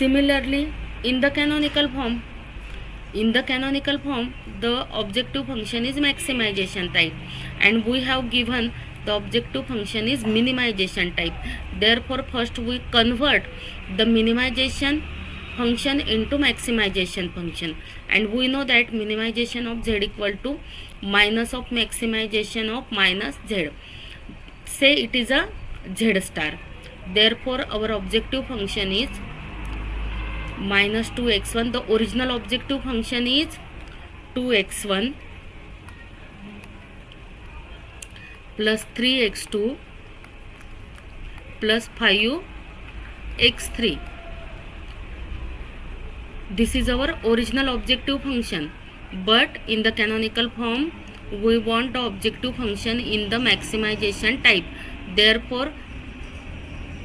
Similarly, in the canonical form, the objective function is maximization type, and we have given the objective function is minimization type. Therefore, first we convert the minimization function into maximization function, and we know that minimization of z equal to minus of maximization of minus z. Say it is a z star. Therefore, our objective function is minus 2x1. The original objective function is 2x1 plus 3x2 plus 5x3. This is our original objective function, but in the canonical form we want the objective function in the maximization type. Therefore,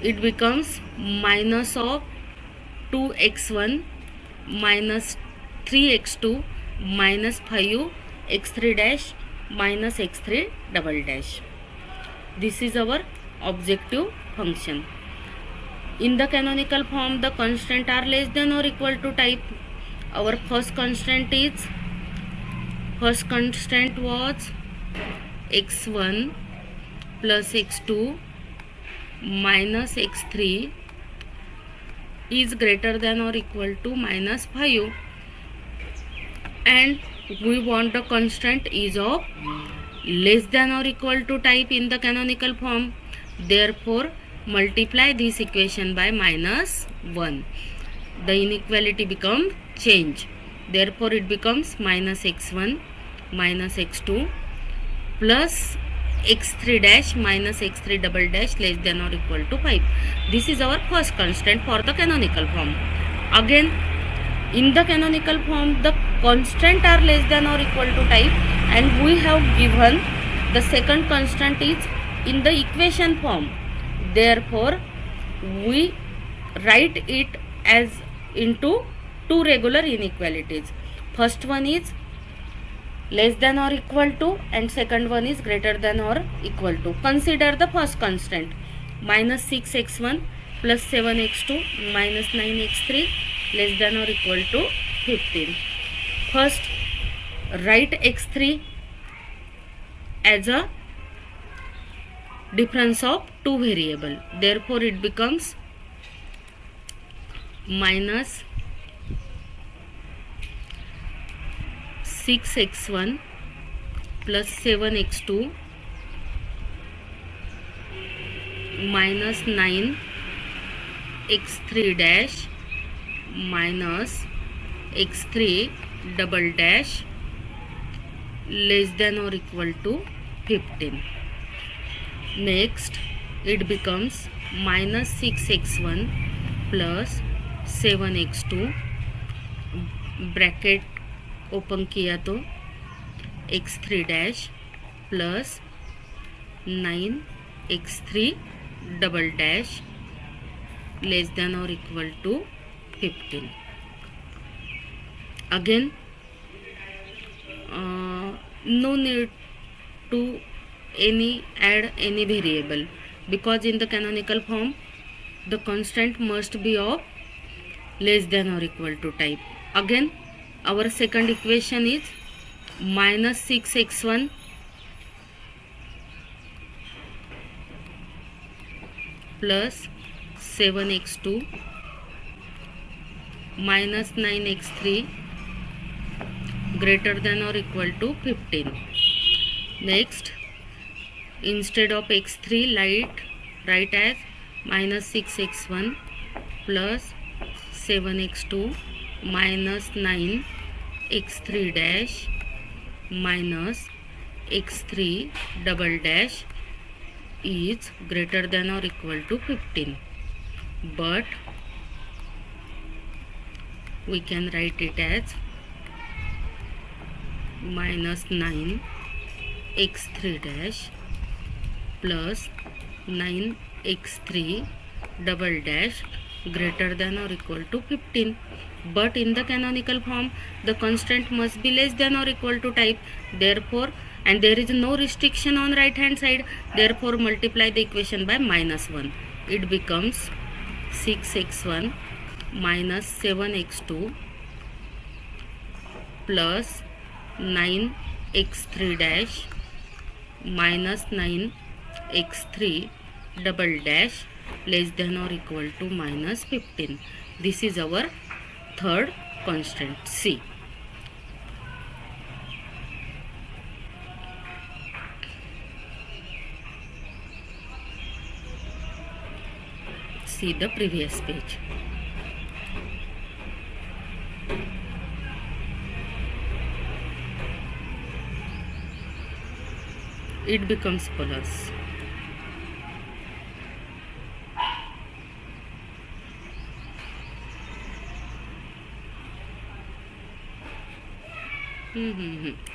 it becomes minus of 2x1 minus 3x2 minus 5x3 dash minus x3 double dash. This is our objective function. In the canonical form, the constant are less than or equal to type. Our first constant was x1 plus x2 minus x3 is greater than or equal to minus 5, and we want the constant is of less than or equal to type in the canonical form. Therefore, multiply this equation by minus 1. The inequality becomes change. Therefore, it becomes minus x1 minus x2 plus x3 dash minus x3 double dash less than or equal to 5. This is our first constant for the canonical form. Again, in the canonical form, the constant are less than or equal to type, and we have given the second constant is in the equation form. Therefore, we write it as into two regular inequalities. First one is less than or equal to, and second one is greater than or equal to. Consider the first constant minus 6x1 plus 7x2 minus 9x3 less than or equal to 15. First, write x3 as a difference of two variable. Therefore, it becomes minus 6x1 plus 7x2 minus 9x3 dash minus x3 double dash less than or equal to 15. Next, it becomes minus 6x1 plus 7x2 bracket open किया तो x3 dash plus 9x3 double dash less than और equal to 15. Again, no need to add any variable, because in the canonical form the constant must be of less than or equal to type. Again, our second equation is minus 6x1 plus 7x2 minus 9x3 greater than or equal to 15. Next, instead of x3 write as minus 6x1 plus 7x2 minus 9x3 dash minus x3 double dash is greater than or equal to 15. But we can write it as minus 9 x3 dash plus 9 x3 double dash greater than or equal to 15. But in the canonical form the constant must be less than or equal to type. Therefore, and there is no restriction on right hand side, therefore multiply the equation by minus 1. It becomes 6x1 minus 7x2 plus 9x3 dash minus 9x3 double dash less than or equal to minus 15. This is our third constant C. See the previous page. It becomes plus.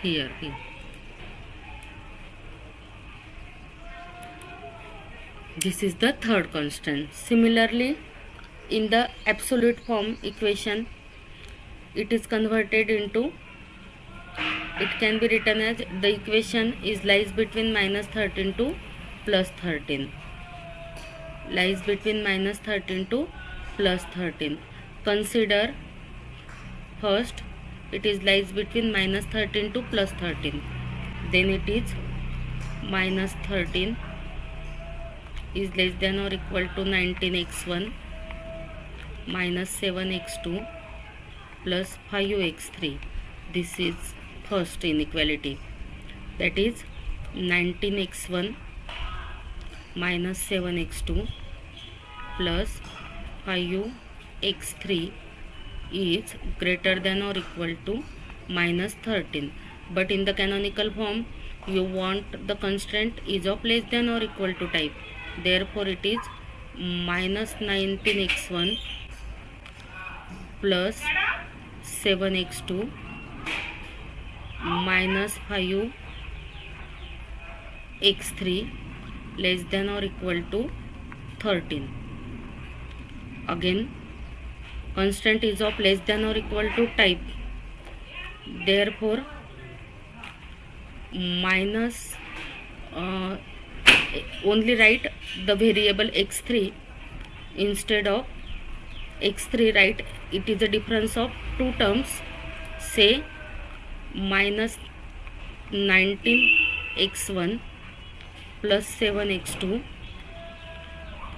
Here. This is the third constant. Similarly, in the absolute form equation, it is converted into, it can be written as the equation is lies between minus 13 to plus 13. Lies between minus 13 to plus 13. Consider first it is lies between minus 13 to plus 13. Then it is minus 13 is less than or equal to 19x1 minus 7x2 plus 5x3. This is first inequality, that is 19x1 minus 7x2 plus 5x3 is greater than or equal to minus 13. But in the canonical form, you want the constant is of less than or equal to type. Therefore, it is minus 19x1 plus 7x2 minus 5x3 less than or equal to 13. Again, constant is of less than or equal to type. Therefore, minus only write the variable x3 instead of x3, write it is a difference of two terms, say minus 19x1 plus 7x2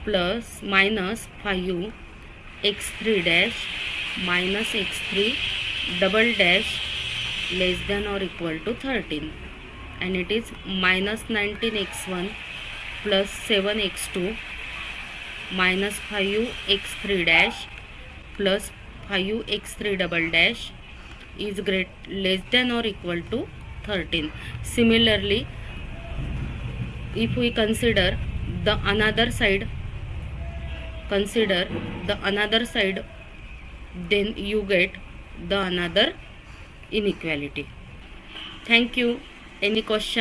plus minus 5x3 dash minus x3 double dash less than or equal to 13, and it is minus 19x1 plus 7x2 minus 5x3 dash plus 5x3 double dash is less than or equal to 13. Similarly, if we consider the another side, then you get the another inequality. Thank you. Any question?